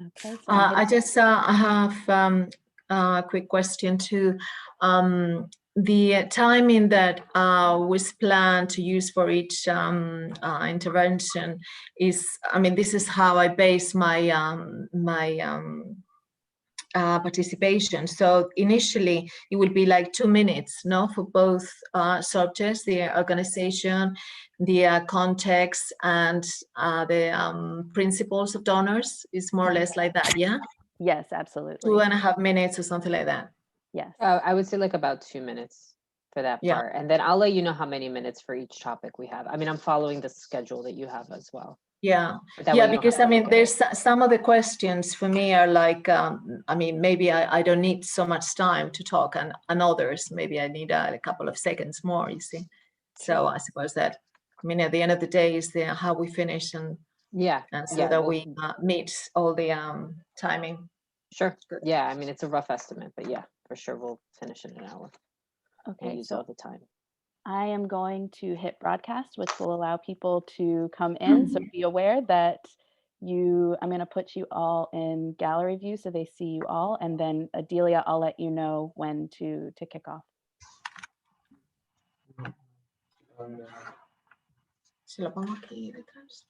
Okay, so I have a quick question too. The timing that was planned to use for each intervention is, I mean, this is how I base my participation. So initially it will be like 2 minutes, no, for both subjects, the organization, the context, and the principles of donors. Is more or less like that, yeah? Yes, absolutely. 2.5 minutes or something like that. Yes. I would say like about 2 minutes for that part. And then I'll let you know how many minutes for each topic we have. I mean, I'm following the schedule that you have as well. Yeah, because I mean, there's some of the questions for me are like, I mean, maybe I don't need so much time to talk, and others, maybe I need a couple of seconds more, you see. So I suppose that, I mean, at the end of the day is how we finish, and so that we meet all the timing. Sure. Yeah, I mean, it's a rough estimate, but yeah, for sure we'll finish in an hour. Okay, use all the time. I am going to hit broadcast, which will allow people to come in. So be aware that I'm going to put you all in gallery view so they see you all. And then Adelia, I'll let you know when to kick off. Se lo pongo aquí detrás.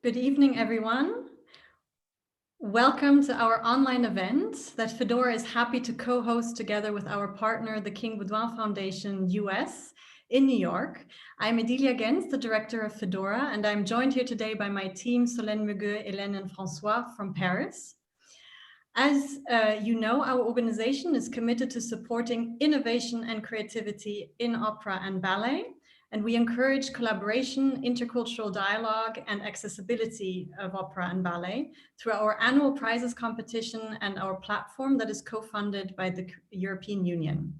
Good evening, everyone. Welcome to our online event that Fedora is happy to co-host together with our partner, the King Baudouin Foundation US in New York. I'm Edilia Gens, the director of Fedora, and I'm joined here today by my team, Solène Megueux, Hélène, and François from Paris. As you know, our organization is committed to supporting innovation and creativity in opera and ballet. And we encourage collaboration, intercultural dialogue, and accessibility of opera and ballet through our annual prizes competition and our platform that is co-funded by the European Union.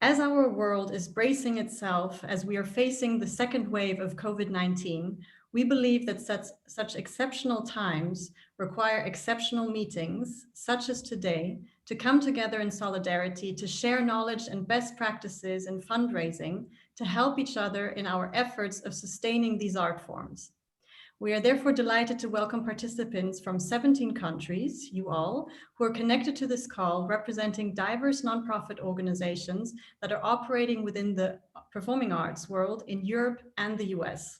As our world is bracing itself as we are facing the second wave of COVID-19, we believe that such exceptional times require exceptional meetings, such as today, to come together in solidarity, to share knowledge and best practices in fundraising, to help each other in our efforts of sustaining these art forms. We are therefore delighted to welcome participants from 17 countries, you all, who are connected to this call, representing diverse nonprofit organizations that are operating within the performing arts world in Europe and the US.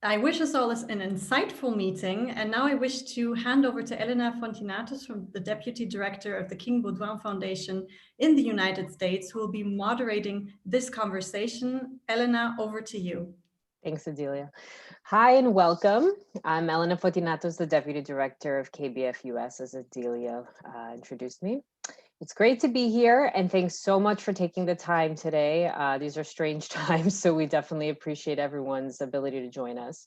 I wish us all an insightful meeting, and now I wish to hand over to Elena Fontinatos, from the Deputy Director of the King Baudouin Foundation in the United States, who will be moderating this conversation. Elena, over to you. Thanks, Adelia. Hi and welcome. I'm Elena Fontinatos, the Deputy Director of KBF US, as Adelia introduced me. It's great to be here, and thanks so much for taking the time today. These are strange times, so we definitely appreciate everyone's ability to join us.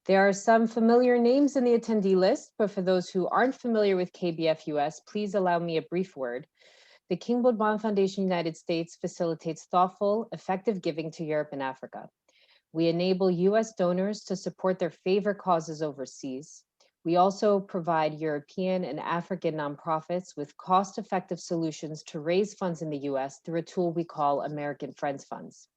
There are some familiar names in the attendee list, but for those who aren't familiar with KBF US, please allow me a brief word. The King Baudouin Foundation United States facilitates thoughtful, effective giving to Europe and Africa. We enable US donors to support their favorite causes overseas. We also provide European and African nonprofits with cost-effective solutions to raise funds in the US through a tool we call American Friends Funds.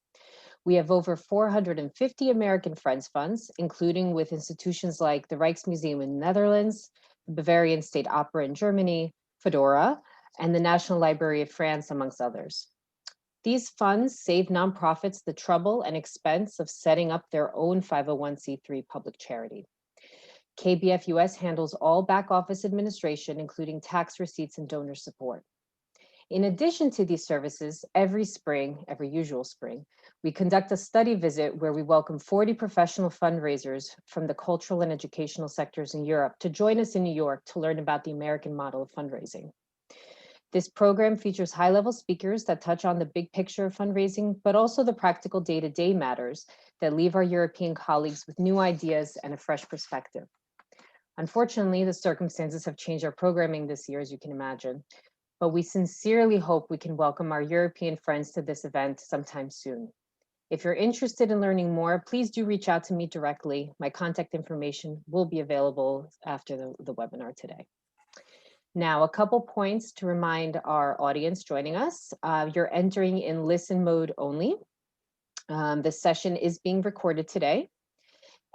We have over 450 American Friends funds, including with institutions like the Rijksmuseum in the Netherlands, the Bavarian State Opera in Germany, Fedora, and the National Library of France, amongst others. These funds save nonprofits the trouble and expense of setting up their own 501c3 public charity. KBF US handles all back office administration, including tax receipts and donor support. In addition to these services, every usual spring, we conduct a study visit where we welcome 40 professional fundraisers from the cultural and educational sectors in Europe to join us in New York to learn about the American model of fundraising. This program features high-level speakers that touch on the big picture of fundraising, but also the practical day-to-day matters that leave our European colleagues with new ideas and a fresh perspective. Unfortunately, the circumstances have changed our programming this year, as you can imagine, but we sincerely hope we can welcome our European friends to this event sometime soon. If you're interested in learning more, please do reach out to me directly. My contact information will be available after the webinar today. Now, a couple points to remind our audience joining us. You're entering in listen mode only. This session is being recorded today.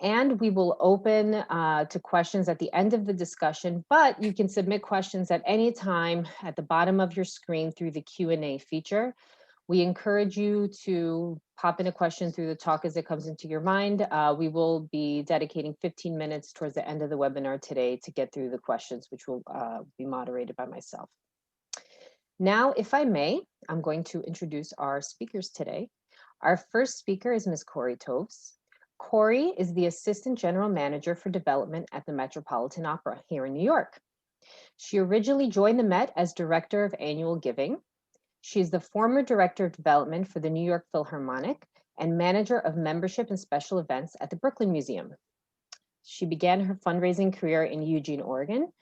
And we will open to questions at the end of the discussion, but you can submit questions at any time at the bottom of your screen through the Q&A feature. We encourage you to pop in a question through the talk as it comes into your mind. We will be dedicating 15 minutes towards the end of the webinar today to get through the questions, which will be moderated by myself. Now, if I may, I'm going to introduce our speakers today. Our first speaker is Ms. Coralie Toevs. Coralie is the Assistant General Manager for Development at the Metropolitan Opera here in New York. She originally joined the Met as Director of Annual Giving. She is the former Director of Development for the New York Philharmonic and Manager of Membership and Special Events at the Brooklyn Museum. She began her fundraising career in Eugene, Oregon,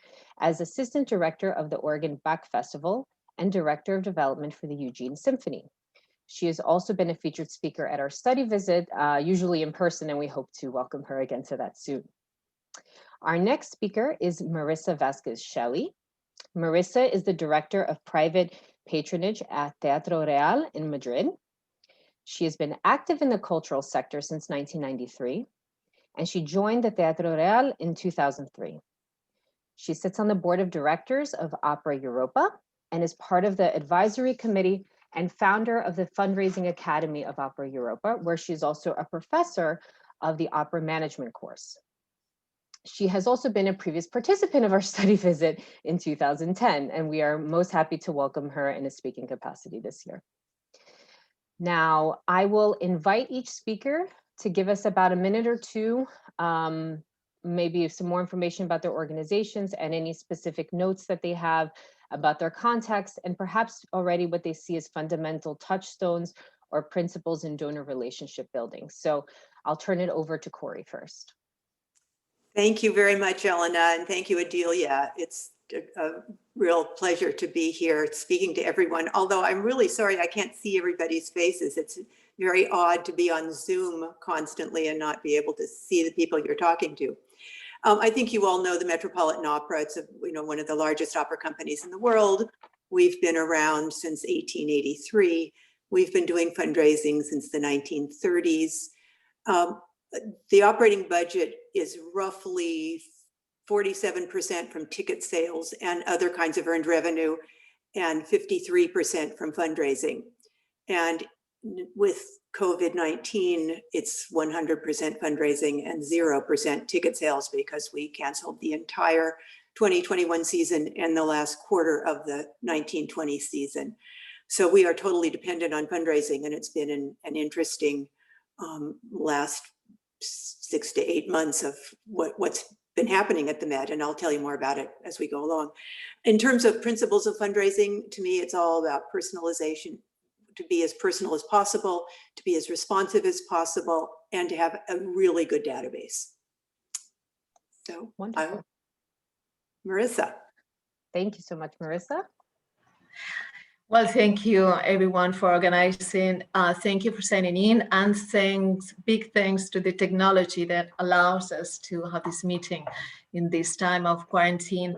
as Assistant Director of the Oregon Bach Festival and Director of Development for the Eugene Symphony. She has also been a featured speaker at our study visit, usually in person, and we hope to welcome her again to that soon. Our next speaker is Marissa Vasquez-Shelley. Marissa is the Director of Private Patronage at Teatro Real in Madrid. She has been active in the cultural sector since 1993, and she joined the Teatro Real in 2003. She sits on the board of directors of Opera Europa and is part of the advisory committee and founder of the Fundraising Academy of Opera Europa, where she's also a professor of the opera management course. She has also been a previous participant of our study visit in 2010, and we are most happy to welcome her in a speaking capacity this year. Now, I will invite each speaker to give us about a minute or two, maybe some more information about their organizations and any specific notes that they have about their context, and perhaps already what they see as fundamental touchstones or principles in donor relationship building. So I'll turn it over to Coralie first. Thank you very much, Elena, and thank you, Adelia. It's a real pleasure to be here speaking to everyone, although I'm really sorry I can't see everybody's faces. It's very odd to be on Zoom constantly and not be able to see the people you're talking to. I think you all know the Metropolitan Opera. It's one of the largest opera companies in the world. We've been around since 1883. We've been doing fundraising since the 1930s. The operating budget is roughly 47% from ticket sales and other kinds of earned revenue, and 53% from fundraising. And with COVID-19, it's 100% fundraising and 0% ticket sales because we canceled the entire 2021 season and the last quarter of the 1920 season. So we are totally dependent on fundraising, and it's been an interesting last 6 to 8 months of what's been happening at the Met, and I'll tell you more about it as we go along. In terms of principles of fundraising, to me, it's all about personalization, to be as personal as possible, to be as responsive as possible, and to have a really good database. So, wonderful. Marissa. Thank you so much, Marissa. Well, thank you everyone for organizing. Thank you for signing in, and big thanks to the technology that allows us to have this meeting in this time of quarantine.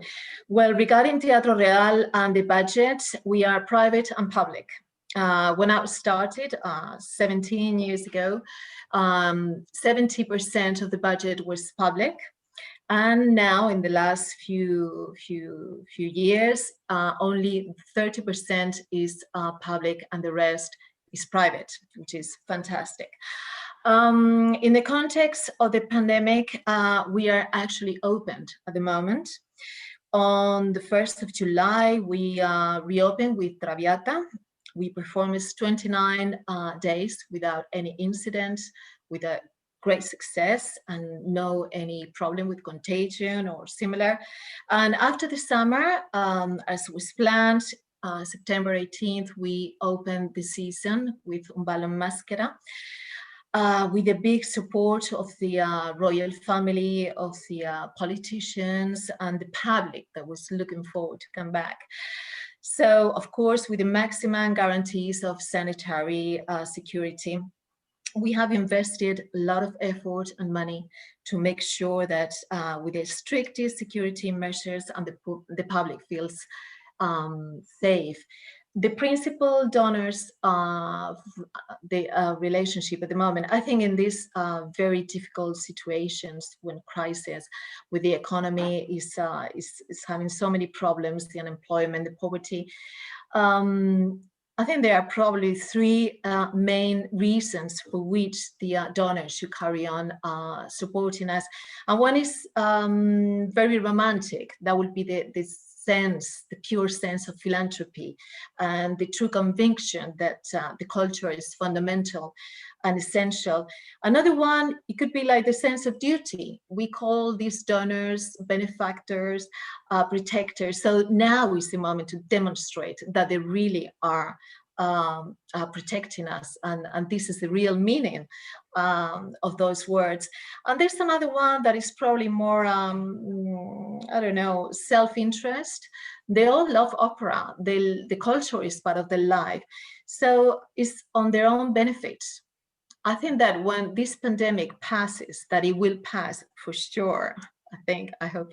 Well, regarding Teatro Real and the budget, we are private and public. When I started 17 years ago, 70% of the budget was public. And now in the last few years, only 30% is public and the rest is private, which is fantastic. In the context of the pandemic, we are actually opened at the moment. On the 1st of July, we reopened with Traviata. We performed 29 days without any incident, with a great success and no any problem with contagion or similar. And after the summer, as was planned, September 18th, we opened the season with Un ballo in maschera, with the big support of the royal family, of the politicians and the public that was looking forward to come back. So, of course, with the maximum guarantees of sanitary security, we have invested a lot of effort and money to make sure that with the strictest security measures and the public feels safe. The principal donors of the relationship at the moment, I think in these very difficult situations when crisis with the economy is having so many problems, the unemployment, the poverty, I think there are probably three main reasons for which the donors should carry on supporting us. And one is very romantic. That would be the sense, the pure sense of philanthropy and the true conviction that the culture is fundamental and essential. Another one, it could be like the sense of duty. We call these donors benefactors, protectors. So now is the moment to demonstrate that they really are protecting us, and this is the real meaning of those words. And there's another one that is probably more, I don't know, self-interest. They all love opera. The culture is part of their life, so it's on their own benefit. I think that when this pandemic passes, that it will pass for sure, I hope,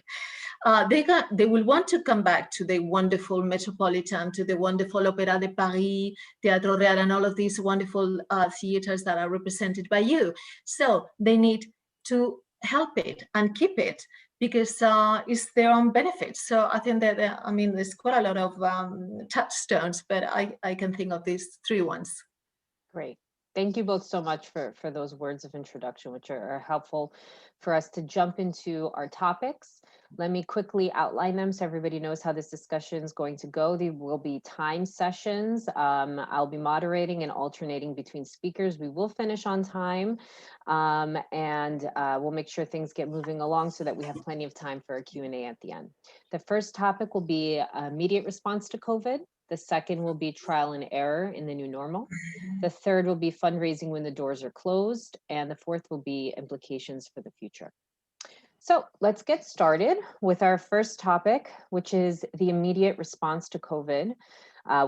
they will want to come back to the wonderful Metropolitan, to the wonderful Opéra de Paris, Teatro Real, and all of these wonderful theaters that are represented by you. So they need to help it and keep it, because it's their own benefit. So I think that, I mean, there's quite a lot of touchstones, but I can think of these three ones. Great. Thank you both so much for those words of introduction, which are helpful for us to jump into our topics. Let me quickly outline them so everybody knows how this discussion is going to go. There will be time sessions. I'll be moderating and alternating between speakers. We will finish on time, and we'll make sure things get moving along so that we have plenty of time for a Q&A at the end. The first topic will be immediate response to COVID. The second will be trial and error in the new normal. The third will be fundraising when the doors are closed. And the fourth will be implications for the future. So let's get started with our first topic, which is the immediate response to COVID.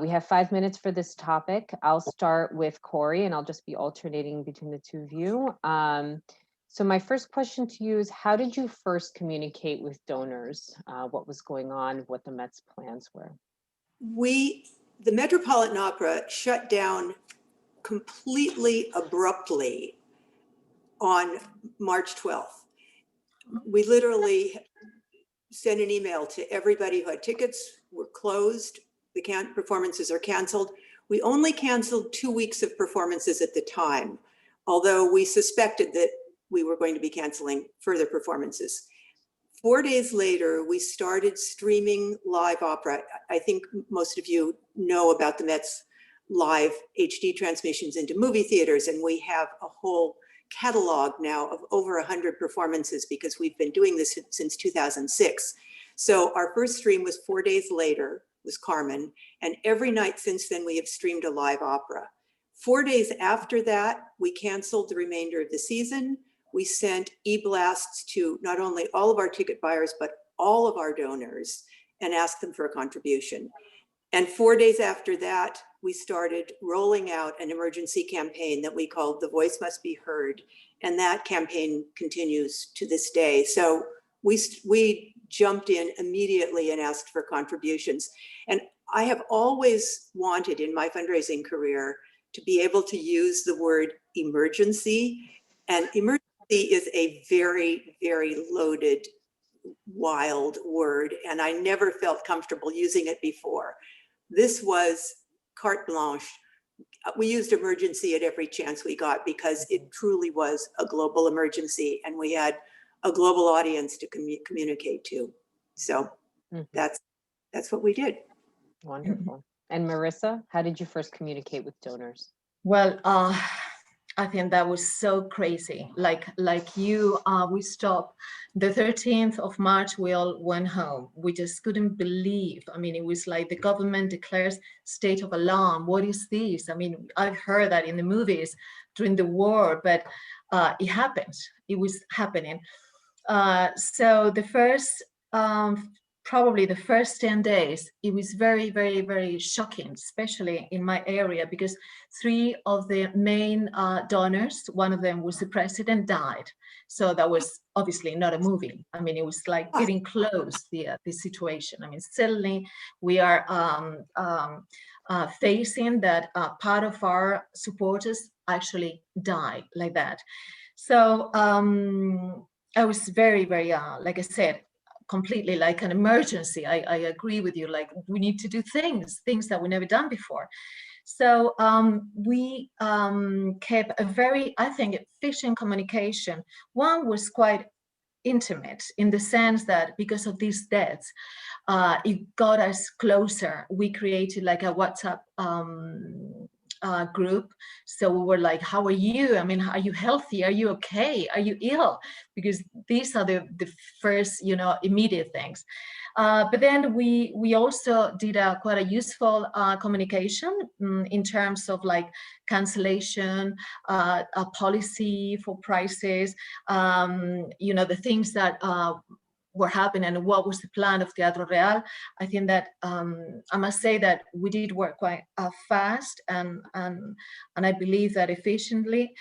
We have 5 minutes for this topic. I'll start with Corey, and I'll just be alternating between the two of you. So my first question to you is, how did you first communicate with donors? What was going on, what the Met's plans were? The Metropolitan Opera shut down completely abruptly on March 12th. We literally sent an email to everybody who had tickets. We're closed. The performances are canceled. We only canceled 2 weeks of performances at the time, although we suspected that we were going to be canceling further performances. 4 days later, we started streaming live opera. I think most of you know about the Met's live HD transmissions into movie theaters, and we have a whole catalog now of over 100 performances because we've been doing this since 2006. So our first stream was 4 days later, was Carmen, and every night since then we have streamed a live opera. 4 days after that, we canceled the remainder of the season. We sent e-blasts to not only all of our ticket buyers, but all of our donors and asked them for a contribution. And 4 days after that, we started rolling out an emergency campaign that we called The Voice Must Be Heard. And that campaign continues to this day. So we jumped in immediately and asked for contributions. And I have always wanted in my fundraising career to be able to use the word emergency. And emergency is a very, very loaded, wild word. And I never felt comfortable using it before. This was carte blanche. We used emergency at every chance we got because it truly was a global emergency and we had a global audience to communicate to. So that's what we did. Wonderful. And Marissa, how did you first communicate with donors? Well, I think that was so crazy. Like you, we stopped the 13th of March. We all went home. We just couldn't believe. I mean, it was like the government declares state of alarm. What is this? I mean, I've heard that in the movies during the war, but it happened. It was happening. So the first, probably the first 10 days, it was very, very, very shocking, especially in my area, because 3 of the main donors, one of them was the president, died. So that was obviously not a movie. I mean, it was like getting close, the situation. I mean, suddenly we are facing that part of our supporters actually died like that. So I was very, very, like I said, completely like an emergency. I agree with you, like we need to do things that we never done before. So we kept a very, I think, efficient communication. One was quite intimate in the sense that because of these deaths, it got us closer. We created like a WhatsApp group. So we were like, how are you? I mean, are you healthy? Are you okay? Are you ill? Because these are the first, immediate things. But then we also did quite a useful communication in terms of like cancellation, a policy for prices, the things that were happening and what was the plan of Teatro Real. I think that I must say that we did work quite fast and I believe that efficiently.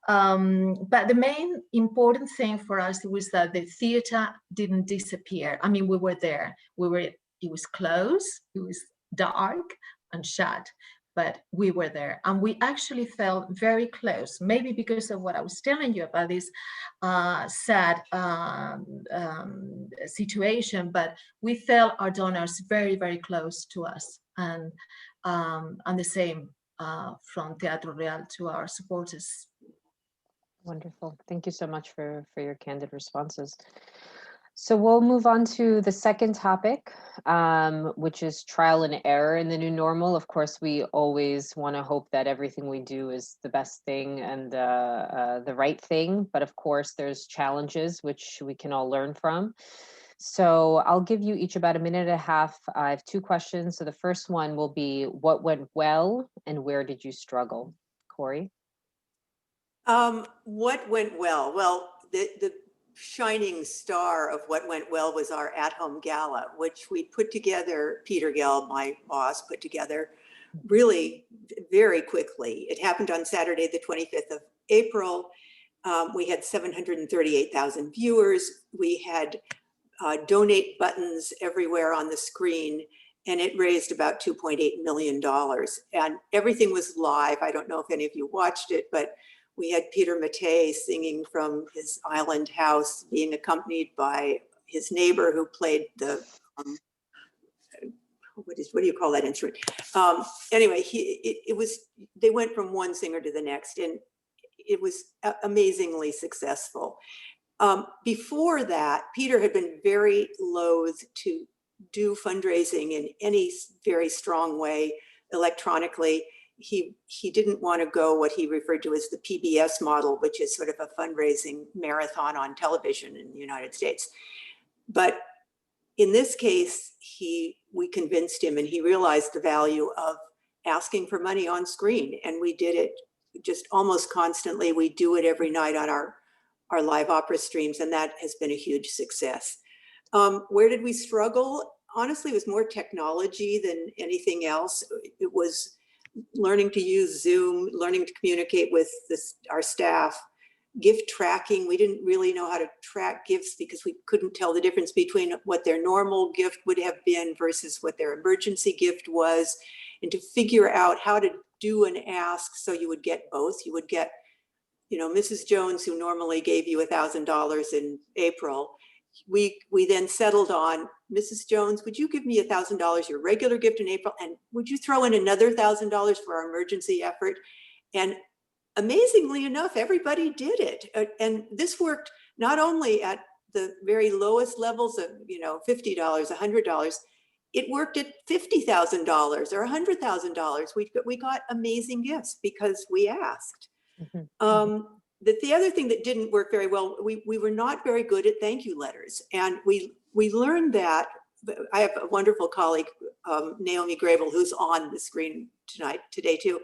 But the main important thing for us was that the theater didn't disappear. I mean, we were there. It was closed, it was dark and shut, but we were there and we actually felt very close, maybe because of what I was telling you about this sad situation, but we felt our donors very, very close to us, and the same from Teatro Real to our supporters. Wonderful. Thank you so much for your candid responses. So we'll move on to the second topic, which is trial and error in the new normal. Of course, we always want to hope that everything we do is the best thing and the right thing. But of course, there's challenges which we can all learn from. So I'll give you each about a minute and a half. I have 2 questions. So the first one will be, what went well and where did you struggle? Corey? What went well? Well, the shining star of what went well was our at-home gala, which we put together, Peter Gell, my boss, put together really very quickly. It happened on Saturday, the 25th of April. We had 738,000 viewers. We had donate buttons everywhere on the screen, and it raised about $2.8 million. And everything was live. I don't know if any of you watched it, but we had Peter Mattei singing from his island house, being accompanied by his neighbor who played the, what do you call that instrument? Anyway, they went from one singer to the next, and it was amazingly successful. Before that, Peter had been very loath to do fundraising in any very strong way electronically. He didn't want to go what he referred to as the PBS model, which is sort of a fundraising marathon on television in the United States. But in this case, we convinced him, and he realized the value of asking for money on screen. And we did it just almost constantly. We do it every night on our live opera streams, and that has been a huge success. Where did we struggle? Honestly, it was more technology than anything else. It was learning to use Zoom, learning to communicate with our staff, gift tracking. We didn't really know how to track gifts because we couldn't tell the difference between what their normal gift would have been versus what their emergency gift was, and to figure out how to do an ask so you would get both. You would get, you know, Mrs. Jones, who normally gave you $1,000 in April. We then settled on, Mrs. Jones, would you give me $1,000, your regular gift in April, and would you throw in another $1,000 for our emergency effort? And amazingly enough, everybody did it. And this worked not only at the very lowest levels of, you know, $50, $100, it worked at $50,000 or $100,000. We got amazing gifts because we asked. The other thing that didn't work very well, we were not very good at thank you letters. And we learned that. I have a wonderful colleague, Naomi Grable, who's on the screen today too.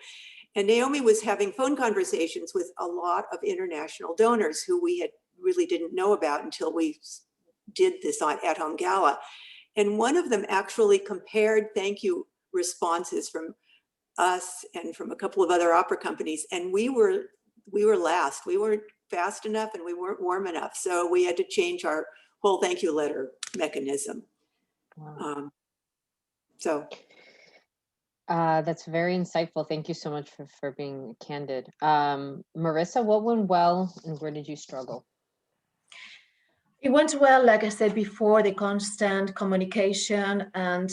And Naomi was having phone conversations with a lot of international donors who we really didn't know about until we did this at-home gala. And one of them actually compared thank you responses from us and from a couple of other opera companies. And we were last. We weren't fast enough and we weren't warm enough. So we had to change our whole thank you letter mechanism. Wow. That's very insightful. Thank you so much for being candid. Marissa, what went well and where did you struggle? It went well, like I said before, the constant communication and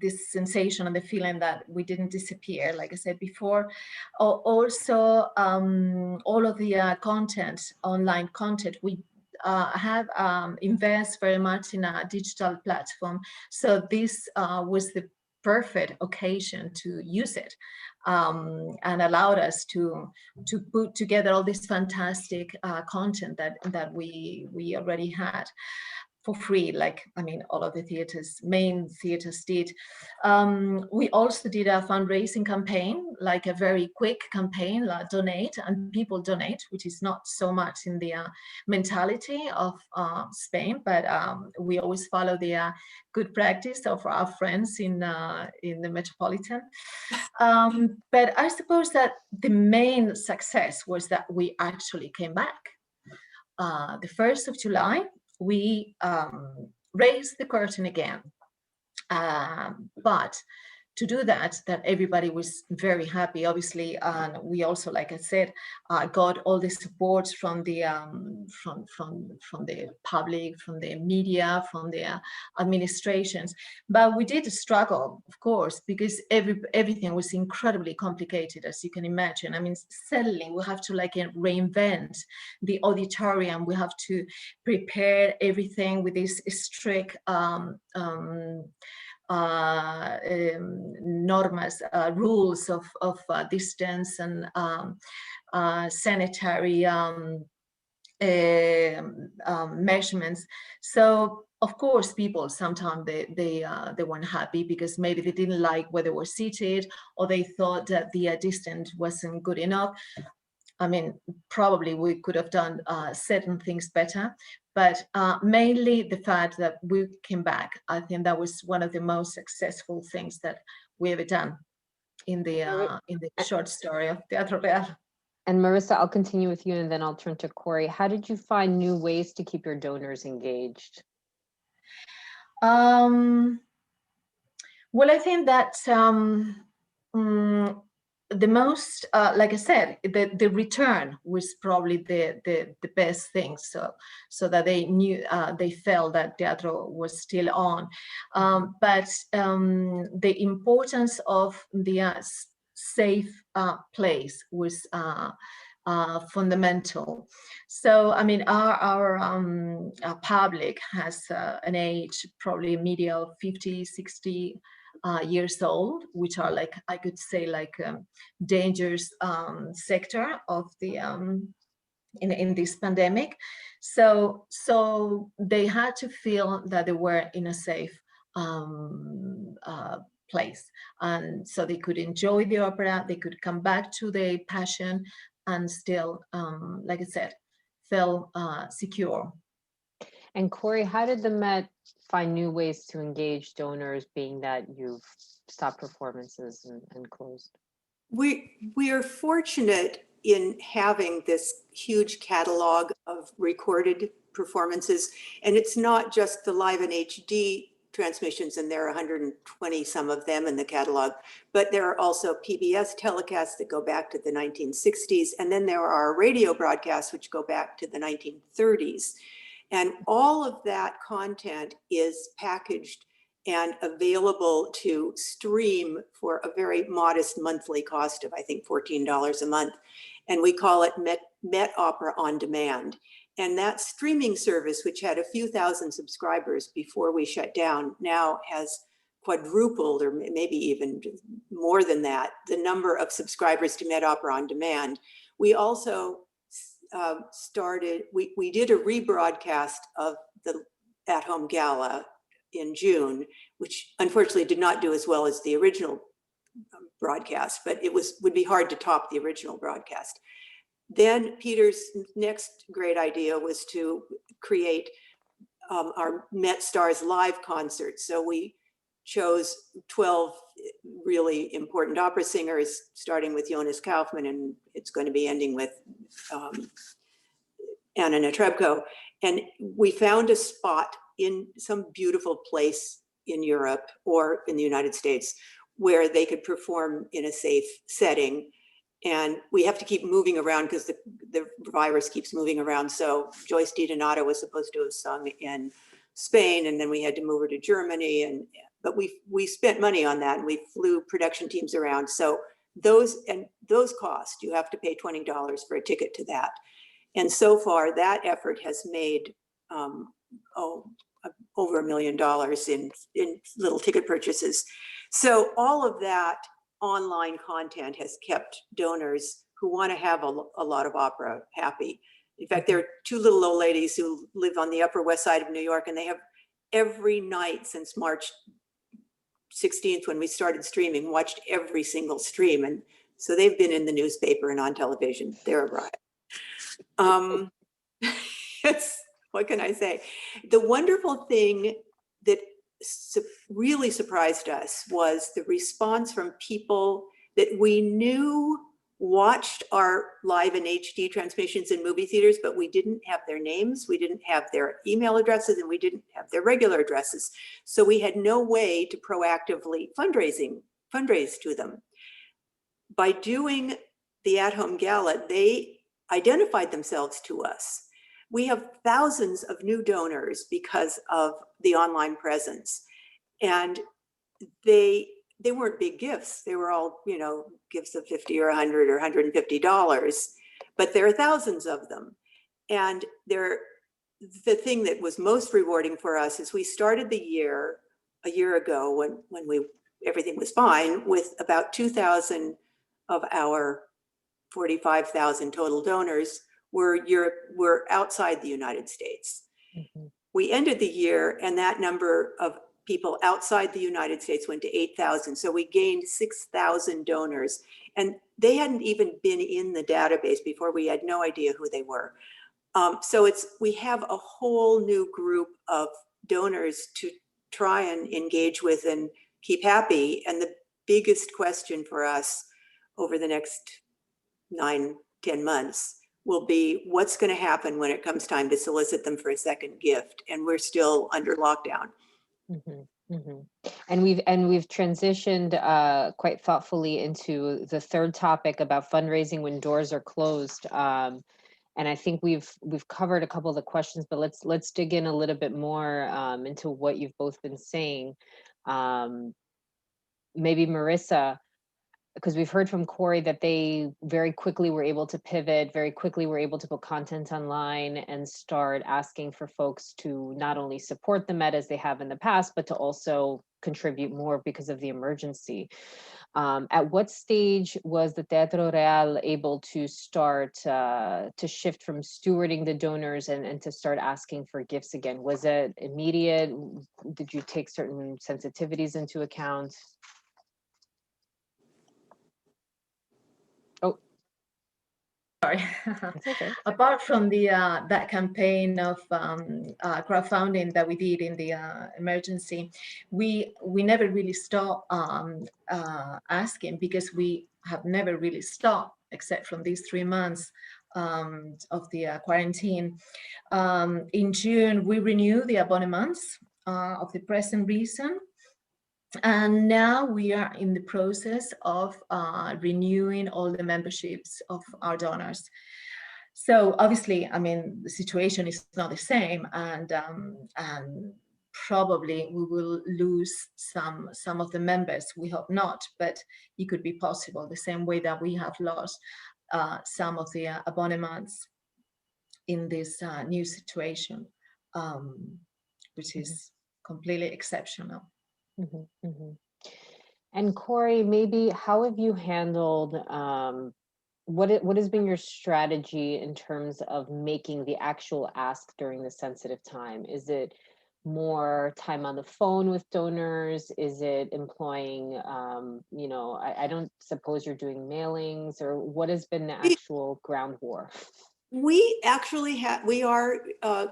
this sensation and the feeling that we didn't disappear, like I said before. Also, all of the content, online content, we have invest very much in a digital platform. So this was the perfect occasion to use it. And allowed us to put together all this fantastic content that we already had for free, like, I mean, all of the main theaters did. We also did a fundraising campaign, like a very quick campaign, like donate, and people donate, which is not so much in the mentality of Spain, but we always follow the good practice of our friends in the Metropolitan. But I suppose that the main success was that we actually came back. The 1st of July, we raised the curtain again. But to do that everybody was very happy, obviously, and we also, like I said, got all the support from the public, from the media, from the administrations. But we did struggle, of course, because everything was incredibly complicated, as you can imagine. I mean, suddenly we have to reinvent the auditorium. We have to prepare everything with this strict normas, rules of distance and sanitary measurements. So of course, people sometimes they weren't happy because maybe they didn't like where they were seated, or they thought that the distance wasn't good enough. I mean, probably we could have done certain things better, but mainly the fact that we came back. I think that was one of the most successful things that we ever done in the short story of Teatro Real. And Marissa, I'll continue with you and then I'll turn to Corey. How did you find new ways to keep your donors engaged? Well, I think that the most, like I said, the return was probably the best thing. So that they knew, they felt that teatro was still on. But the importance of the safe place was fundamental. So, I mean, our public has an age, probably media of 50, 60 years old, which are like, I could say, like dangerous sector of the in this pandemic. So they had to feel that they were in a safe place, and so they could enjoy the opera, they could come back to their passion, and still, like I said, feel secure. And Corey, how did the Met find new ways to engage donors, being that you've stopped performances and closed? We are fortunate in having this huge catalog of recorded performances. And it's not just the live in HD transmissions, and there are 120 some of them in the catalog, but there are also PBS telecasts that go back to the 1960s. And then there are radio broadcasts which go back to the 1930s. And all of that content is packaged and available to stream for a very modest monthly cost of, I think, $14 a month. And we call it Met Opera On Demand. And that streaming service, which had a few thousand subscribers before we shut down, now has quadrupled, or maybe even more than that, the number of subscribers to Met Opera On Demand. We also we did a rebroadcast of the at-home gala in June, which unfortunately did not do as well as the original broadcast, but it would be hard to top the original broadcast. Then Peter's next great idea was to create our Met Stars live concert. So we chose 12 really important opera singers, starting with Jonas Kaufmann, and it's going to be ending with Anna Netrebko. And we found a spot in some beautiful place in Europe or in the United States where they could perform in a safe setting. And we have to keep moving around because the virus keeps moving around. So Joyce DiDonato was supposed to have sung in Spain, and then we had to move her to Germany. But we spent money on that, and we flew production teams around. So those cost, you have to pay $20 for a ticket to that. And so far, that effort has made over $1 million in little ticket purchases. So all of that online content has kept donors who want to have a lot of opera happy. In fact, there are two little old ladies who live on the Upper West Side of New York, and they have every night since March 16th, when we started streaming, watched every single stream. And so they've been in the newspaper and on television. They're a riot. What can I say? The wonderful thing that really surprised us was the response from people that we knew watched our live and HD transmissions in movie theaters, but we didn't have their names, we didn't have their email addresses, and we didn't have their regular addresses. So we had no way to proactively fundraise to them. By doing the at-home gala, they identified themselves to us. We have thousands of new donors because of the online presence. And they weren't big gifts. They were all, gifts of $50 or $100 or $150, but there are thousands of them. And the thing that was most rewarding for us is we started the year a year ago when everything was fine, with about 2,000 of our 45,000 total donors were outside the United States. Mm-hmm. We ended the year, and that number of people outside the United States went to 8,000. So we gained 6,000 donors, and they hadn't even been in the database before. We had no idea who they were. So we have a whole new group of donors to try and engage with and keep happy. And the biggest question for us over the next 9-10 months will be what's going to happen when it comes time to solicit them for a second gift, and we're still under lockdown. Mm-hmm, mm-hmm. And we've transitioned quite thoughtfully into the third topic about fundraising when doors are closed. And I think we've covered a couple of the questions, but let's dig in a little bit more into what you've both been saying. Maybe Marissa, because we've heard from Corey that they very quickly were able to pivot, very quickly were able to put content online and start asking for folks to not only support the Met as they have in the past, but to also contribute more because of the emergency. At what stage was the Teatro Real able to start to shift from stewarding the donors and to start asking for gifts again? Was it immediate? Did you take certain sensitivities into account? Oh, sorry. Okay. Apart from that campaign of crowdfunding that we did in the emergency, we never really stopped asking, because we have never really stopped except from these 3 months of the quarantine. In June, we renewed the abonnements of the present reason. And now we are in the process of renewing all the memberships of our donors. So obviously, I mean, the situation is not the same, and probably we will lose some of the members. We hope not, but it could be possible the same way that we have lost some of the abonnements in this new situation, which is completely exceptional. Mm-hmm, mm-hmm. And Corey, maybe how have you handled what has been your strategy in terms of making the actual ask during the sensitive time? Is it more time on the phone with donors? Is it employing, you know, I don't suppose you're doing mailings, or what has been the actual ground war? We actually we are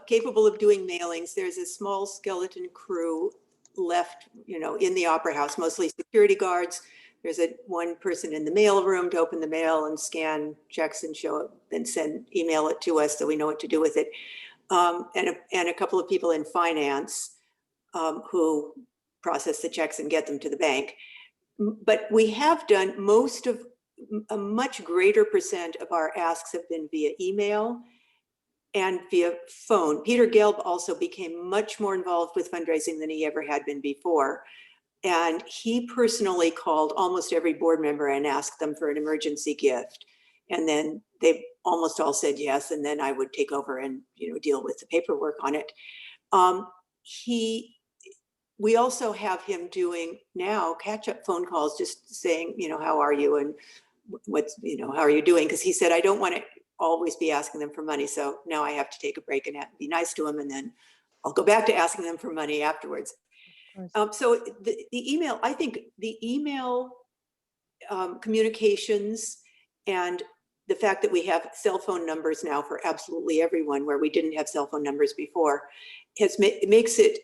capable of doing mailings. There's a small skeleton crew left, you know, in the Opera House, mostly security guards. There's one person in the mail room to open the mail and scan checks and show it and email it to us so we know what to do with it. And a couple of people in finance who process the checks and get them to the bank. But we have done a much greater percent of our asks have been via email and via phone. Peter Gelb also became much more involved with fundraising than he ever had been before. And he personally called almost every board member and asked them for an emergency gift. And then they almost all said yes. And then I would take over and, you know, deal with the paperwork on it. We also have him doing now catch-up phone calls, just saying, you know, how are you and how are you doing? Because he said, I don't want to always be asking them for money. So now I have to take a break and be nice to them. And then I'll go back to asking them for money afterwards. So the email, I think the email communications and the fact that we have cell phone numbers now for absolutely everyone, where we didn't have cell phone numbers before, makes it,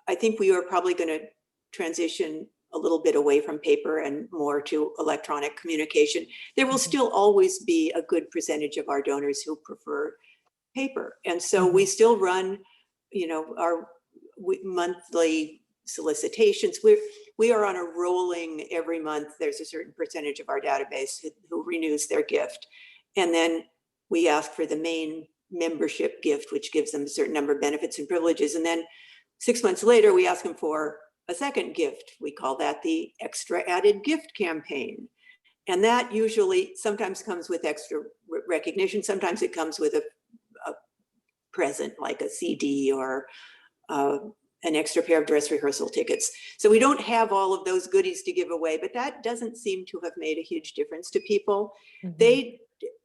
I think we are probably going to transition a little bit away from paper and more to electronic communication. There will still always be a good percentage of our donors who prefer paper. And so we still run, you know, our monthly solicitations. We are on a rolling every month. There's a certain percentage of our database who renews their gift. And then we ask for the main membership gift, which gives them a certain number of benefits and privileges. And then 6 months later, we ask them for a second gift. We call that the extra added gift campaign. And that usually sometimes comes with extra recognition. Sometimes it comes with a present like a CD or an extra pair of dress rehearsal tickets. So we don't have all of those goodies to give away, but that doesn't seem to have made a huge difference to people.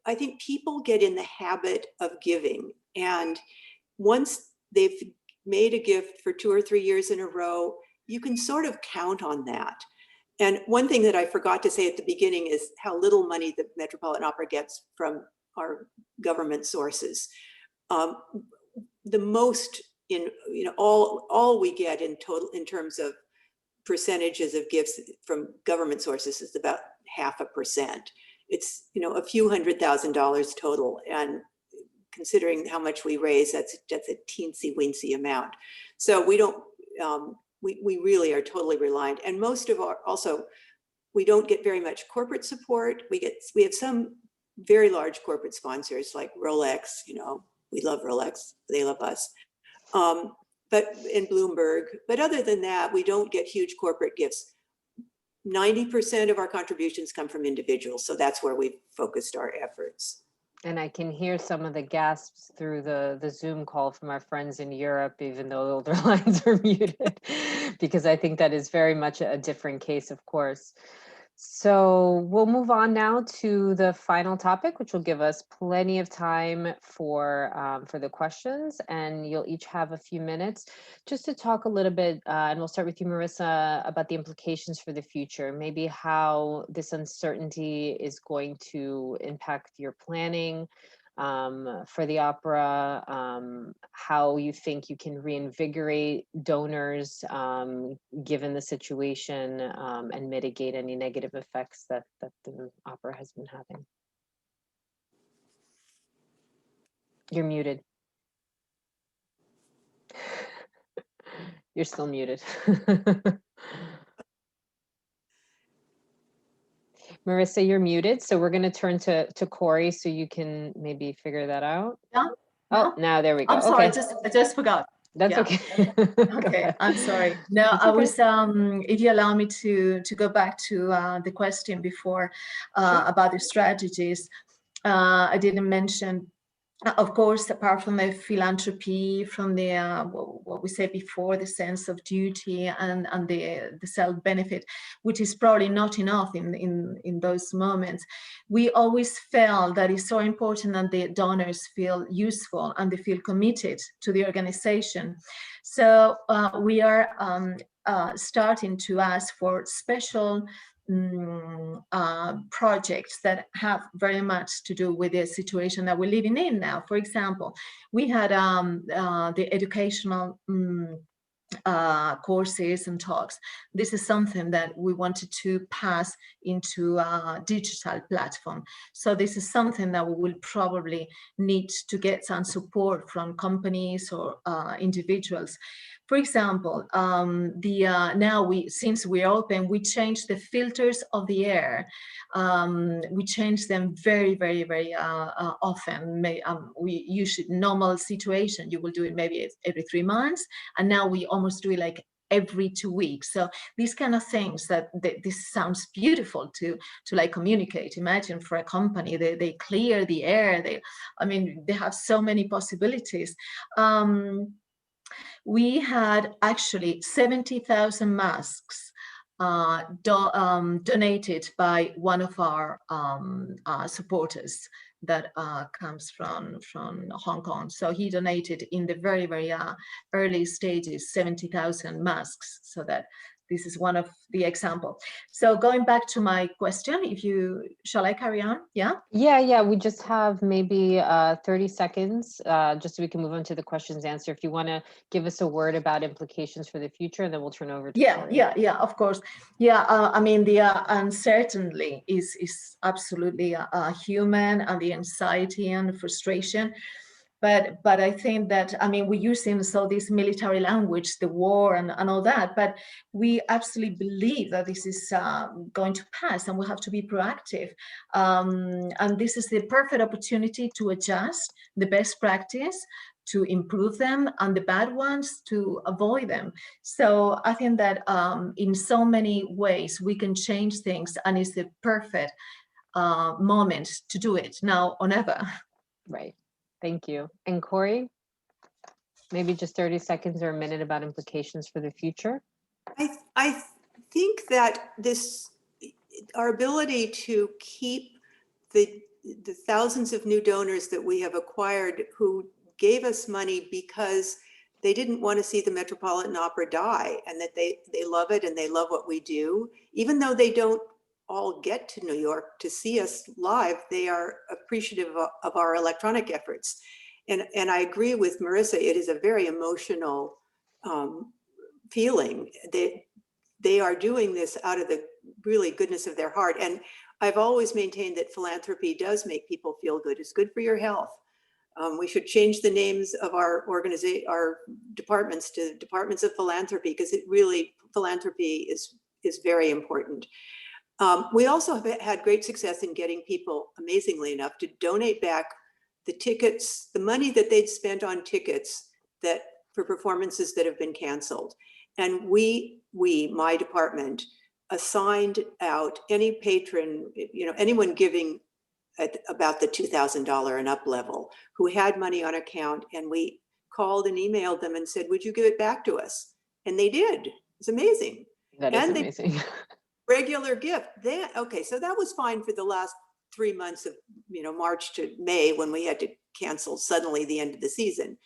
I think people get in the habit of giving. And once they've made a gift for 2 or 3 years in a row, you can sort of count on that. And one thing that I forgot to say at the beginning is how little money the Metropolitan Opera gets from our government sources. The most in, you know, all we get in total in terms of percentages of gifts from government sources is about 0.5%. It's, you know, a few $100,000 total, and considering how much we raise, that's a teensy weensy amount. So we don't, we really are totally reliant. And most of our, also, we don't get very much corporate support. We have some very large corporate sponsors like Rolex, you know, we love Rolex, they love us. But in Bloomberg, but other than that, we don't get huge corporate gifts. 90% of our contributions come from individuals. So that's where we've focused our efforts. And I can hear some of the gasps through the Zoom call from our friends in Europe, even though their lines are muted, because I think that is very much a different case, of course. So we'll move on now to the final topic, which will give us plenty of time for the questions, and you'll each have a few minutes just to talk a little bit, and we'll start with you, Marissa, about the implications for the future, maybe how this uncertainty is going to impact your planning for the opera, how you think you can reinvigorate donors given the situation, and mitigate any negative effects that the opera has been having. You're muted. You're still muted. Marissa, you're muted. So we're going to turn to Corey so you can maybe figure that out. Yeah. Oh, now there we go. I'm sorry, Okay. I just forgot. That's Yeah. okay. Okay, I'm sorry. No, It's I okay. was, if you allow me to go back to the question before Sure. about the strategies, I didn't mention, of course, apart from the philanthropy, from the what we said before, the sense of duty and the self-benefit, which is probably not enough in those moments. We always felt that it's so important that the donors feel useful and they feel committed to the organization. So we are starting to ask for special projects that have very much to do with the situation that we're living in now. For example, we had the educational courses and talks. This is something that we wanted to pass into a digital platform. So this is something that we will probably need to get some support from companies or individuals. For example, now since we're open, we change the filters of the air. We change them very, very, very often. We usually, normal situation, you will do it maybe every 3 months, and now we almost do it like every 2 weeks. So these kind of things this sounds beautiful to like communicate. Imagine for a company, they clear the air. They have so many possibilities. We had actually 70,000 masks donated by one of our supporters that comes from Hong Kong. So he donated in the very, very early stages 70,000 masks, so that this is one of the example. So going back to my question, shall I carry on? Yeah. Yeah. We just have maybe 30 seconds, just so we can move on to the questions answer. If you want to give us a word about implications for the future, and then we'll turn over to Corey. Yeah, of course. Yeah, the uncertainty is absolutely human, and the anxiety and frustration. But I think that, we're using this military language, the war and all that, but we absolutely believe that this is going to pass, and we have to be proactive. And this is the perfect opportunity to adjust the best practice, to improve them, and the bad ones to avoid them. So I think that in so many ways we can change things, and it's the perfect moment to do it, now or never. Right. Thank you. And Corey, maybe just 30 seconds or a minute about implications for the future. I think that our ability to keep the thousands of new donors that we have acquired who gave us money because they didn't want to see the Metropolitan Opera die, and that they love it and they love what we do, even though they don't all get to New York to see us live, they are appreciative of our electronic efforts. And I agree with Marissa, it is a very emotional feeling. They are doing this out of the really goodness of their heart. And I've always maintained that philanthropy does make people feel good. It's good for your health. We should change the names of our departments to departments of philanthropy, because philanthropy is very important. We also have had great success in getting people, amazingly enough, to donate back the tickets, the money that they'd spent on tickets for performances that have been canceled. And my department, assigned out any patron, anyone giving at about the $2,000 and up level who had money on account, and we called and emailed them and said, would you give it back to us? And they did. It's amazing. That is amazing. Regular gift. Okay, so that was fine for the last 3 months of March to May, when we had to cancel suddenly the end of the season.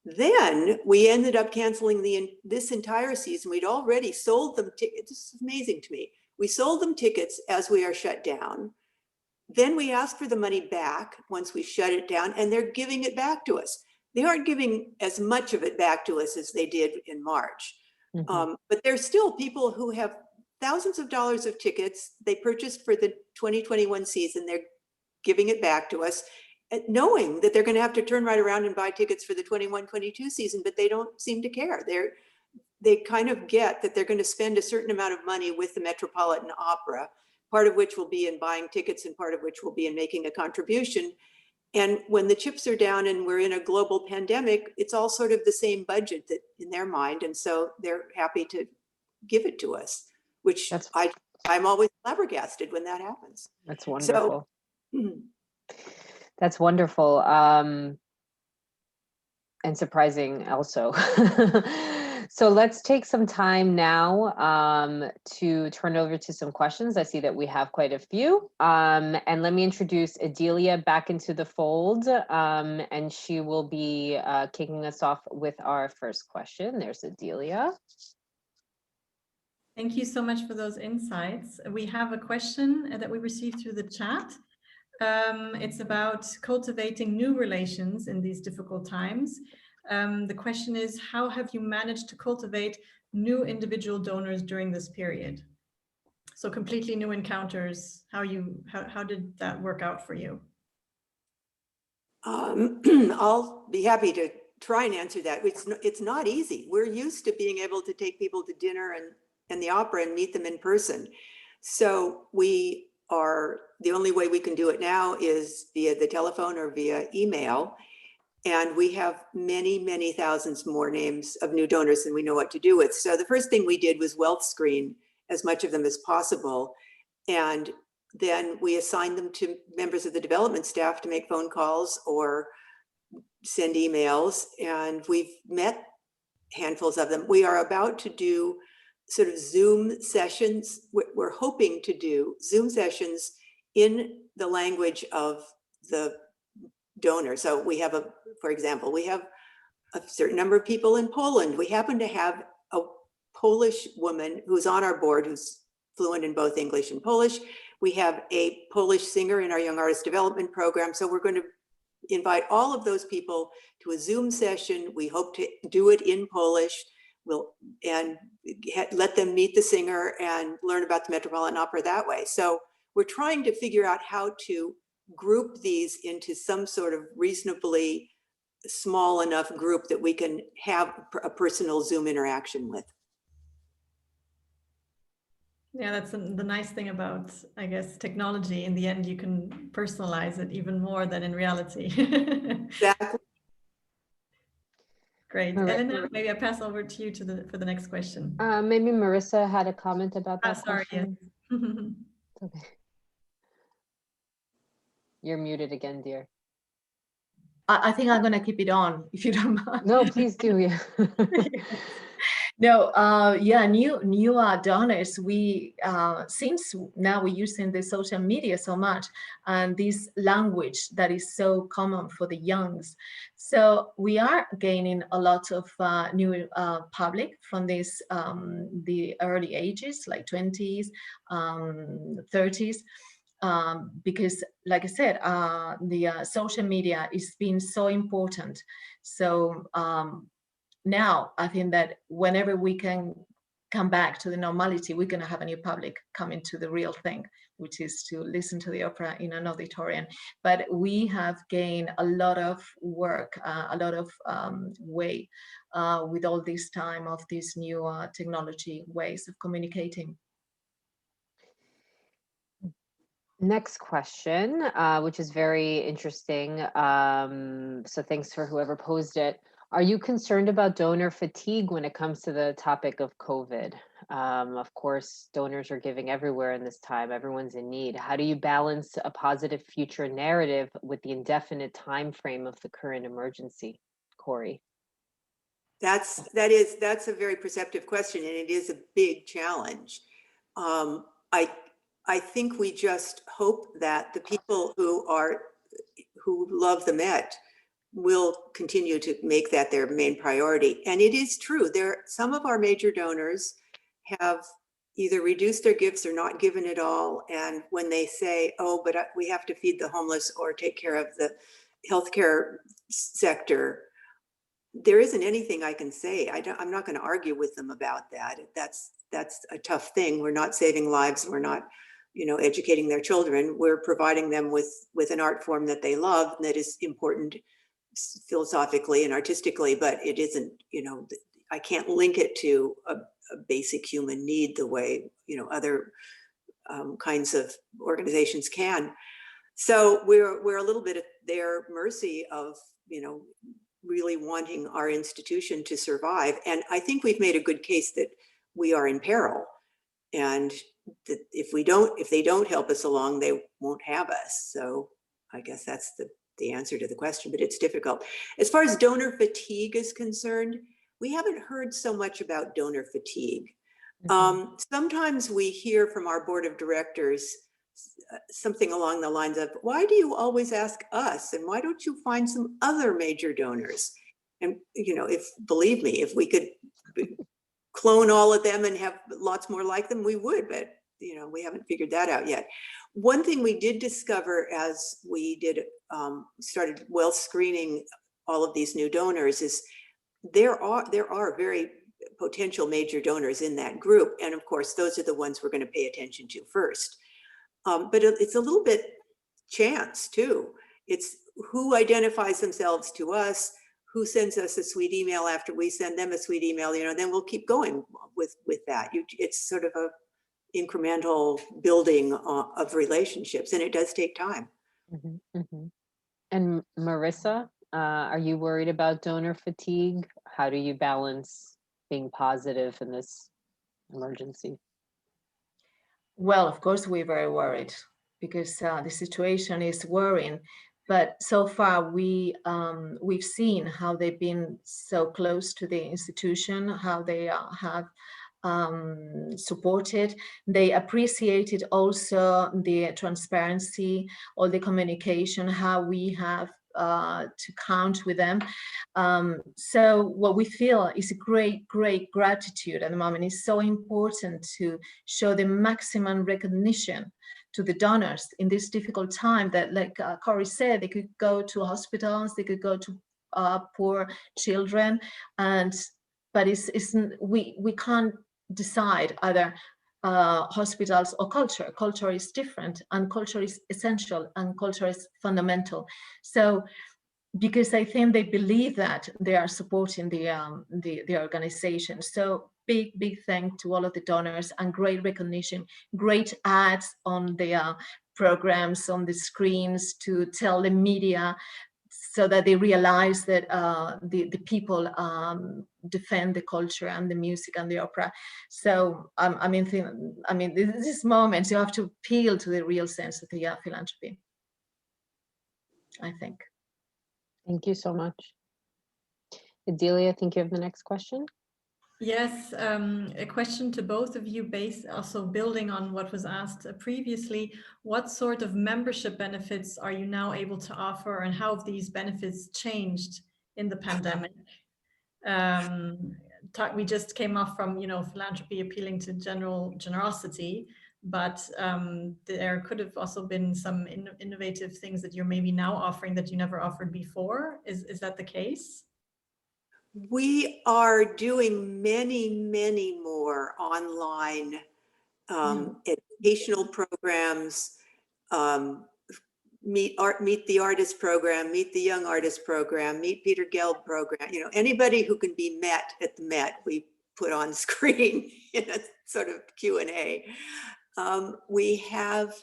Then we ended up canceling this entire season. We'd already sold them tickets. This is amazing to me. We sold them tickets as we are shut down. Then we asked for the money back once we shut it down, and they're giving it back to us. They aren't giving as much of it back to us as they did in March. Mm-hmm. But there's still people who have thousands of dollars of tickets they purchased for the 2021 season. They're giving it back to us. knowing that they're going to have to turn right around and buy tickets for the 21-22 season, but they don't seem to care. They kind of get that they're going to spend a certain amount of money with the Metropolitan Opera, part of which will be in buying tickets and part of which will be in making a contribution. And when the chips are down and we're in a global pandemic, it's all sort of the same budget that in their mind. And so they're happy to give it to us, which I'm always flabbergasted when that happens. That's wonderful. So, that's wonderful. And surprising also. So let's take some time now to turn over to some questions. I see that we have quite a few. And let me introduce Adelia back into the fold. And she will be kicking us off with our first question. There's Adelia. Thank you so much for those insights. We have a question that we received through the chat. It's about cultivating new relations in these difficult times. The question is, how have you managed to cultivate new individual donors during this period? So completely new encounters, how did that work out for you? I'll be happy to try and answer that. It's not easy. We're used to being able to take people to dinner and the opera and meet them in person. So the only way we can do it now is via the telephone or via email. And we have many, many thousands more names of new donors than we know what to do with. So the first thing we did was wealth screen as much of them as possible. And then we assigned them to members of the development staff to make phone calls or send emails. And we've met handfuls of them. We are about to do sort of Zoom sessions. We're hoping to do Zoom sessions in the language of the donor. So we have for example, we have a certain number of people in Poland. We happen to have a Polish woman who's on our board who's fluent in both English and Polish. We have a Polish singer in our Young Artist Development Program. So we're going to invite all of those people to a Zoom session. We hope to do it in Polish. And let them meet the singer and learn about the Metropolitan Opera that way. So we're trying to figure out how to group these into some sort of reasonably small enough group that we can have a personal Zoom interaction with. Yeah, that's the nice thing about, I guess, technology. In the end, you can personalize it even more than in reality. Exactly. Great. Right. Elena, maybe I pass over to you for the next question. Maybe Marissa had a comment about that question. Yes. Okay. You're muted again, dear. I think I'm going to keep it on, if you don't mind. No, please do. Yeah. No, new donors. We since now we're using the social media so much, and this language that is so common for the youngs. So we are gaining a lot of new public from this the early ages, like 20s, 30s. Because, like I said, the social media is being so important. So now I think that whenever we can come back to the normality, we're going to have a new public coming to the real thing, which is to listen to the opera in an auditorium. But we have gained a lot of work, a lot of way with all this time of these new technology ways of communicating. Next question, which is very interesting. So thanks for whoever posed it. Are you concerned about donor fatigue when it comes to the topic of COVID? Of course, donors are giving everywhere in this time. Everyone's in need. How do you balance a positive future narrative with the indefinite time frame of the current emergency? Corey. That's a very perceptive question, and it is a big challenge. I think we just hope that the people who love the Met will continue to make that their main priority. And it is true, some of our major donors have either reduced their gifts or not given it all. And when they say, oh, but we have to feed the homeless or take care of the healthcare sector, there isn't anything I can say. I'm not going to argue with them about that. That's a tough thing. We're not saving lives. We're not, educating their children. We're providing them with an art form that they love and that is important philosophically and artistically, but it isn't, I can't link it to a basic human need the way, other kinds of organizations can. So we're a little bit at their mercy of, really wanting our institution to survive. And I think we've made a good case that we are in peril, and that if they don't help us along, they won't have us. So I guess that's the answer to the question, but it's difficult. As far as donor fatigue is concerned, we haven't heard so much about donor fatigue. Sometimes we hear from our board of directors something along the lines of, why do you always ask us? And why don't you find some other major donors? And, believe me, if we could clone all of them and have lots more like them, we would, but, we haven't figured that out yet. One thing we did discover as we started well screening all of these new donors is there are very potential major donors in that group. And of course, those are the ones we're going to pay attention to first. But it's a little bit chance too. It's who identifies themselves to us, who sends us a sweet email after we send them a sweet email, then we'll keep going with that. It's sort of a incremental building of relationships, and it does take time. And Marissa, are you worried about donor fatigue? How do you balance being positive in this emergency? Well, of course, we're very worried because the situation is worrying. But so far, we've seen how they've been so close to the institution, how they have supported. They appreciated also the transparency, all the communication, how we have to count with them. So what we feel is a great gratitude at the moment. It's so important to show the maximum recognition to the donors in this difficult time that, like Cory said, they could go to hospitals, they could go to poor children, but we can't decide either hospitals or culture. Culture is different, and culture is essential, and culture is fundamental. So, because I think they believe that, they are supporting the organization. So big thank to all of the donors, and great recognition, great ads on the programs, on the screens, to tell the media so that they realize that the people defend the culture and the music and the opera. So these moments, you have to appeal to the real sense of the philanthropy, I think. Thank you so much. Adelia, I think you have the next question. Yes, a question to both of you, based also building on what was asked previously. What sort of membership benefits are you now able to offer, and how have these benefits changed in the pandemic? We just came off from, philanthropy appealing to generosity, but there could have also been some innovative things that you're maybe now offering that you never offered before. Is that the case? We are doing many more online educational programs, Meet the Artist program, Meet the Young Artist program, Meet Peter Geld program. Anybody who can be met at the Met, we put on screen in a sort of Q&A. We have,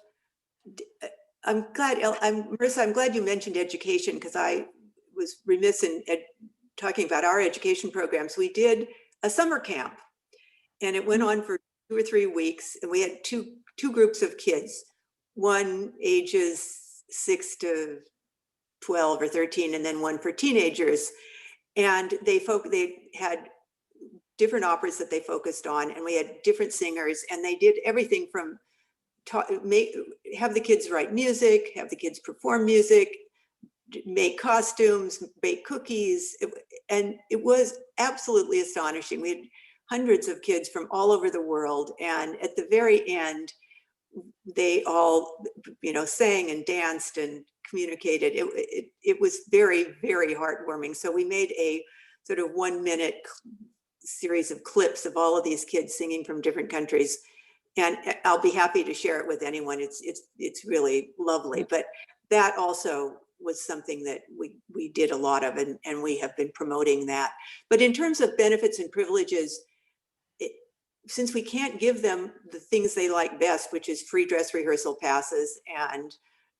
Marissa, I'm glad you mentioned education, because I was remiss in talking about our education programs. We did a summer camp, and it went on for 2 or 3 weeks, and we had two groups of kids, one ages 6 to 12 or 13, and then one for teenagers. And they had different operas that they focused on, and we had different singers, and they did everything from have the kids write music, have the kids perform music, make costumes, bake cookies, and it was absolutely astonishing. We had hundreds of kids from all over the world, and at the very end, they all, sang and danced and communicated. It was very heartwarming. So we made a sort of 1-minute series of clips of all of these kids singing from different countries, And I'll be happy to share it with anyone. It's really lovely. But that also was something that we did a lot of, and we have been promoting that. But in terms of benefits and privileges, since we can't give them the things they like best, which is free dress rehearsal passes and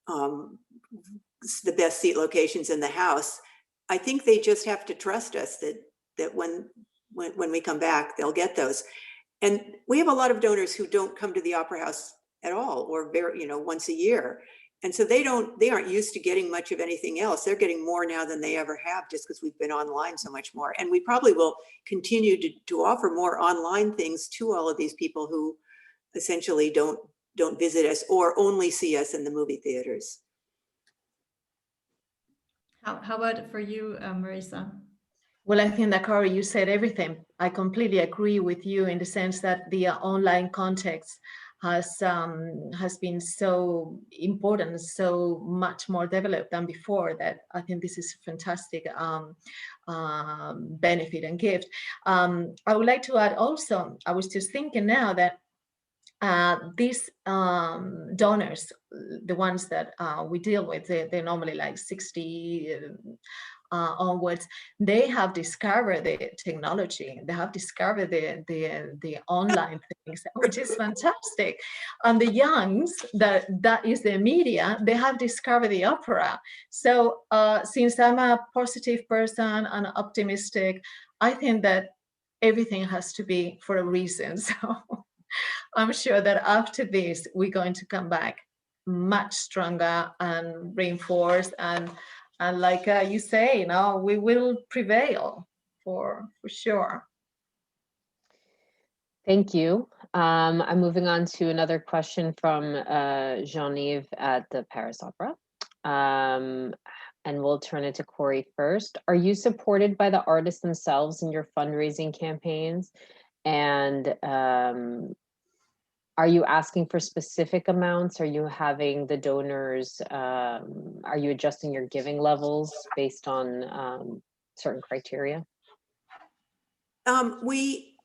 the best seat locations in the house, I think they just have to trust us that when we come back, they'll get those. And we have a lot of donors who don't come to the Opera House at all, or very, once a year. And so they aren't used to getting much of anything else. They're getting more now than they ever have, just because we've been online so much more. And we probably will continue to offer more online things to all of these people who essentially don't visit us or only see us in the movie theaters. How about it for you, Marisa? Well, I think that, Coralie, you said everything. I completely agree with you in the sense that the online context has been so important, so much more developed than before, that I think this is a fantastic benefit and gift. I would like to add also, I was just thinking now that these donors, the ones that we deal with, they're normally like 60 onwards. They have discovered the technology. They have discovered the online things, which is fantastic. And the youngs, that is the media, they have discovered the opera. So since I'm a positive person and optimistic, I think that everything has to be for a reason. So I'm sure that after this, we're going to come back much stronger and reinforced, and like you say, we will prevail for sure. Thank you. I'm moving on to another question from Jean-Yves at the Paris Opera. And we'll turn it to Corey first. Are you supported by the artists themselves in your fundraising campaigns? And are you asking for specific amounts? Are you having the donors, are you adjusting your giving levels based on certain criteria? We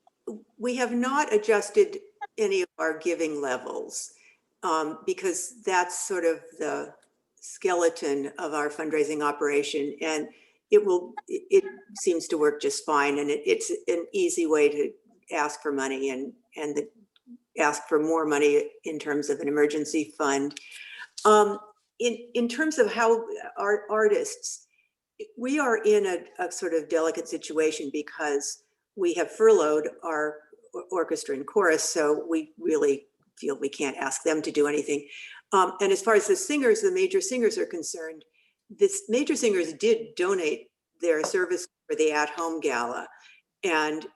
have not adjusted any of our giving levels because that's sort of the skeleton of our fundraising operation, and it seems to work just fine, and it's an easy way to ask for money and ask for more money in terms of an emergency fund. In terms of how our artists, we are in a sort of delicate situation because we have furloughed our orchestra and chorus, so we really feel we can't ask them to do anything. And as far as the major singers are concerned, major singers did donate their service for the at-home gala, and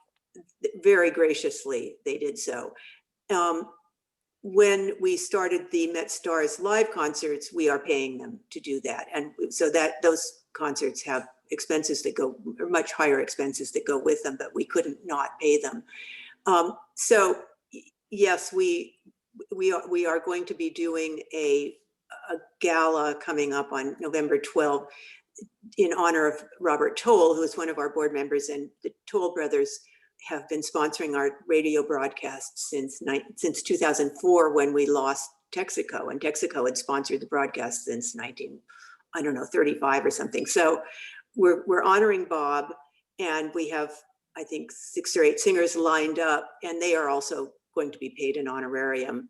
very graciously they did so. When we started the Met Stars live concerts, we are paying them to do that, and so that those concerts have expenses that go, or much higher expenses that go with them, but we couldn't not pay them. So yes, we are going to be doing a gala coming up on November 12th in honor of Robert Toll, who is one of our board members, and the Toll brothers have been sponsoring our radio broadcasts since 2004, when we lost Texaco, and Texaco had sponsored the broadcast since 1935 or something. So we're honoring Bob, and we have, I think, 6 or 8 singers lined up, and they are also going to be paid an honorarium.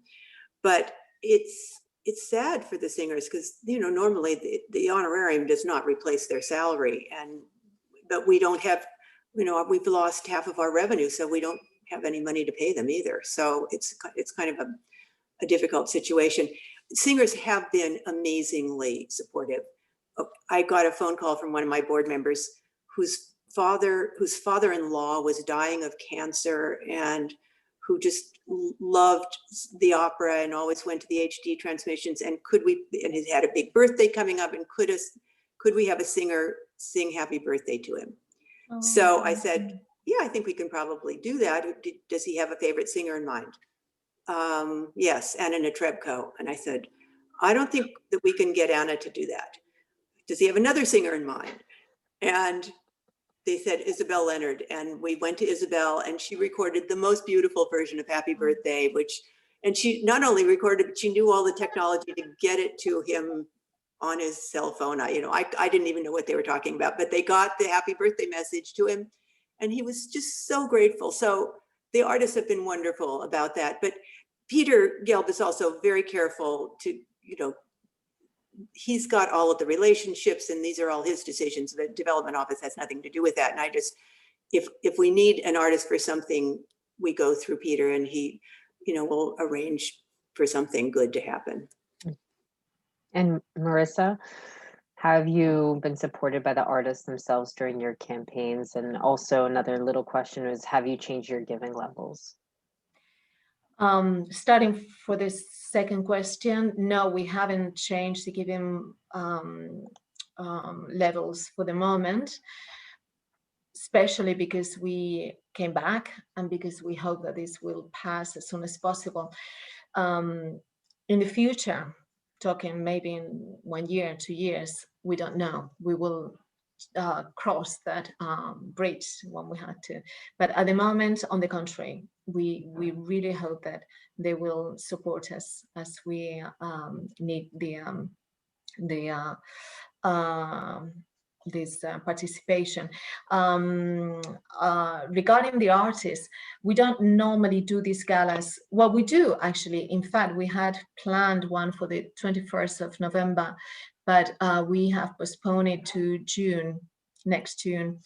But it's sad for the singers because, normally the honorarium does not replace their salary, but we don't have, we've lost half of our revenue, so we don't have any money to pay them either. So it's kind of a difficult situation. Singers have been amazingly supportive. I got a phone call from one of my board members whose father-in-law was dying of cancer, and who just loved the opera and always went to the HD transmissions, and he had a big birthday coming up, and could we have a singer sing happy birthday to him? Oh. So I said, yeah, I think we can probably do that. Does he have a favorite singer in mind? Yes, Anna Netrebko. And I said, I don't think that we can get Anna to do that. Does he have another singer in mind? And they said Isabel Leonard, and we went to Isabel, and she recorded the most beautiful version of Happy Birthday, which And she not only recorded, but she knew all the technology to get it to him on his cell phone. I didn't even know what they were talking about, but they got the happy birthday message to him, and he was just so grateful. So the artists have been wonderful about that. But Peter Gelb is also very careful to, he's got all of the relationships, and these are all his decisions. The development office has nothing to do with that. And I just, if we need an artist for something, we go through Peter, and he, will arrange for something good to happen. And Marissa, have you been supported by the artists themselves during your campaigns? And also another little question is, have you changed your giving levels? Starting for this second question, no, we haven't changed the giving levels for the moment, especially because we came back and because we hope that this will pass as soon as possible. In the future, talking maybe in 1 year, 2 years, we don't know. We will cross that bridge when we had to. But at the moment, on the contrary, we really hope that they will support us as we need this participation. Regarding the artists, we don't normally do these galas. Well, we do actually. In fact, we had planned one for the 21st of November, but we have postponed it to June, next June.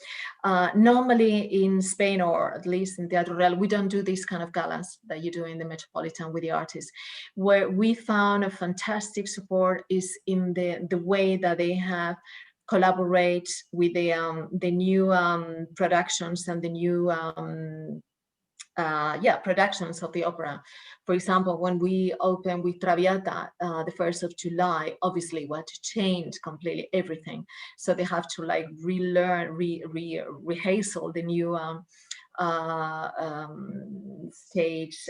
Normally in Spain, or at least in Teatro Real, we don't do these kind of galas that you do in the Metropolitan with the artists. Where we found a fantastic support is in the way that they have collaborate with the new productions and the new productions of the opera. For example, when we opened with Traviata the 1st of July, obviously we had to change completely everything. So they have to like relearn, rehearsal the new stage,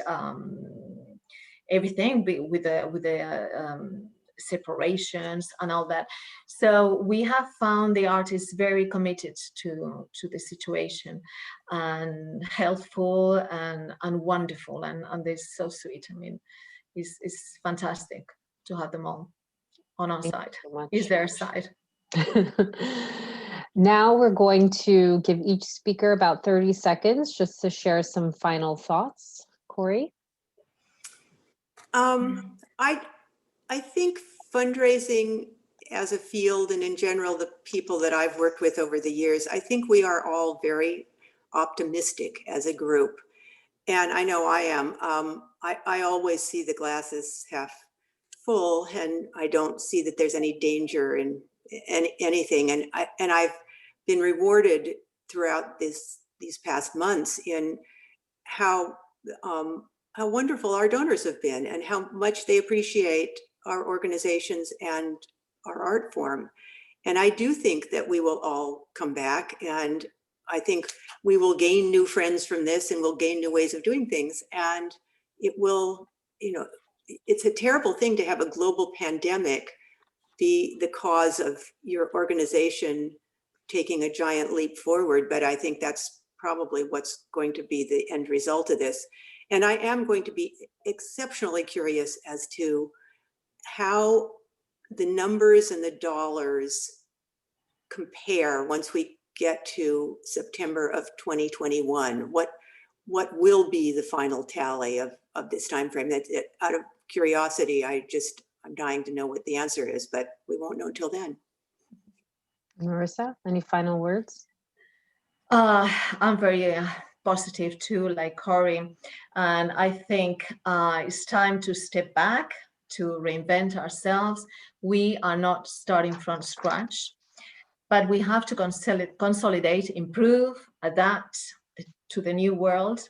everything with the separations and all that. So we have found the artists very committed to the situation, and helpful and wonderful, and they're so sweet. I mean, it's fantastic to have them all on our side. It's their side. Now we're going to give each speaker about 30 seconds just to share some final thoughts. Corey? I think fundraising as a field, and in general, the people that I've worked with over the years, I think we are all very optimistic as a group. And I know I am. I always see the glasses half full, and I don't see that there's any danger in anything. And I've been rewarded throughout these past months in how wonderful our donors have been, and how much they appreciate our organizations and our art form. And I do think that we will all come back, and I think we will gain new friends from this, and we'll gain new ways of doing things. And it will, it's a terrible thing to have a global pandemic be the cause of your organization taking a giant leap forward. But I think that's probably what's going to be the end result of this. And I am going to be exceptionally curious as to how the numbers and the dollars compare once we get to September of 2021. What will be the final tally of this time frame? That out of curiosity, I'm dying to know what the answer is, but we won't know until then. Marissa, any final words? I'm very positive too, like Corey, and I think it's time to step back, to reinvent ourselves. We are not starting from scratch, but we have to consolidate, improve, adapt to the new world.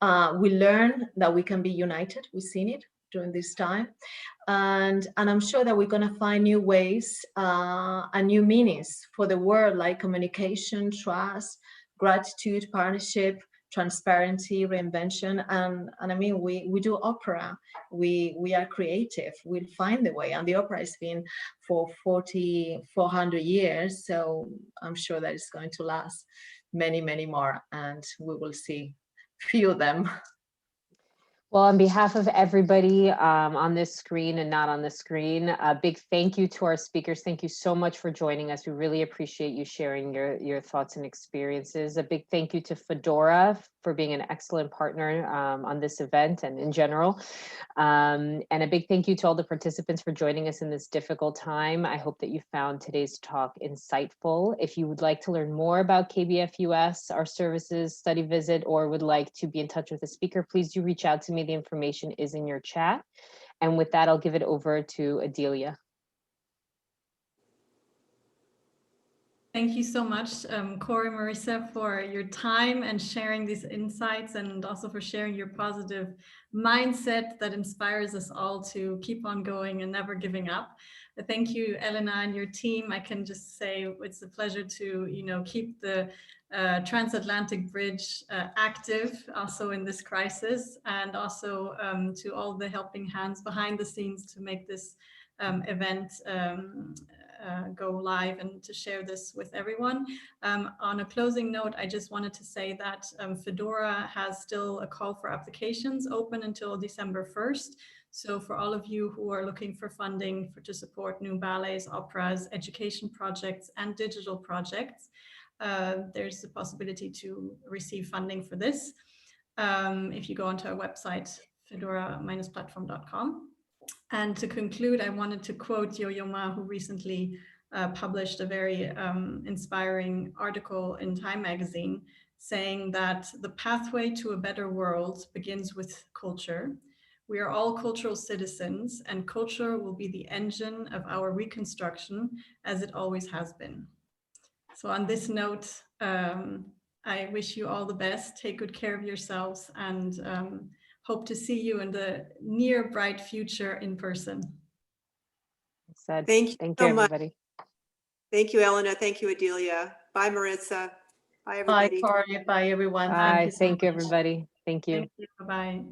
We learn that we can be united. We've seen it during this time, and I'm sure that we're going to find new ways and new meanings for the word, like communication, trust, gratitude, partnership, transparency, reinvention. And I mean, we do opera. We are creative. We'll find the way. And the opera has been for 400 years. So I'm sure that it's going to last many, many more. And we will see few of them. Well, on behalf of everybody on this screen and not on the screen, a big thank you to our speakers. Thank you so much for joining us. We really appreciate you sharing your thoughts and experiences. A big thank you to Fedora for being an excellent partner on this event and in general. And a big thank you to all the participants for joining us in this difficult time. I hope that you found today's talk insightful. If you would like to learn more about KBF US, our services, study visit, or would like to be in touch with a speaker, please do reach out to me. The information is in your chat. And with that, I'll give it over to Adelia. Thank you so much, Corey, Marissa, for your time and sharing these insights, and also for sharing your positive mindset that inspires us all to keep on going and never giving up. Thank you, Elena, and your team. I can just say it's a pleasure to, keep the transatlantic bridge active also in this crisis, and also to all the helping hands behind the scenes to make this event go live and to share this with everyone. On a closing note, I just wanted to say that Fedora has still a call for applications open until December 1st. So for all of you who are looking for funding to support new ballets, operas, education projects, and digital projects, there's a possibility to receive funding for this if you go onto our website, fedora-platform.com. And to conclude, I wanted to quote Yo-Yo Ma, who recently published a very inspiring article in Time magazine, saying that the pathway to a better world begins with culture. We are all cultural citizens, and culture will be the engine of our reconstruction, as it always has been. So on this note, I wish you all the best. Take good care of yourselves, and hope to see you in the near bright future in person. Thank you so much. Everybody. Thank you, Elena. Thank you, Adelia. Bye, Marissa. Bye, everybody. Bye, Corey. Bye, everyone. Bye. Thank you so Thank you, much. everybody. Thank you. Thank you. Bye-bye.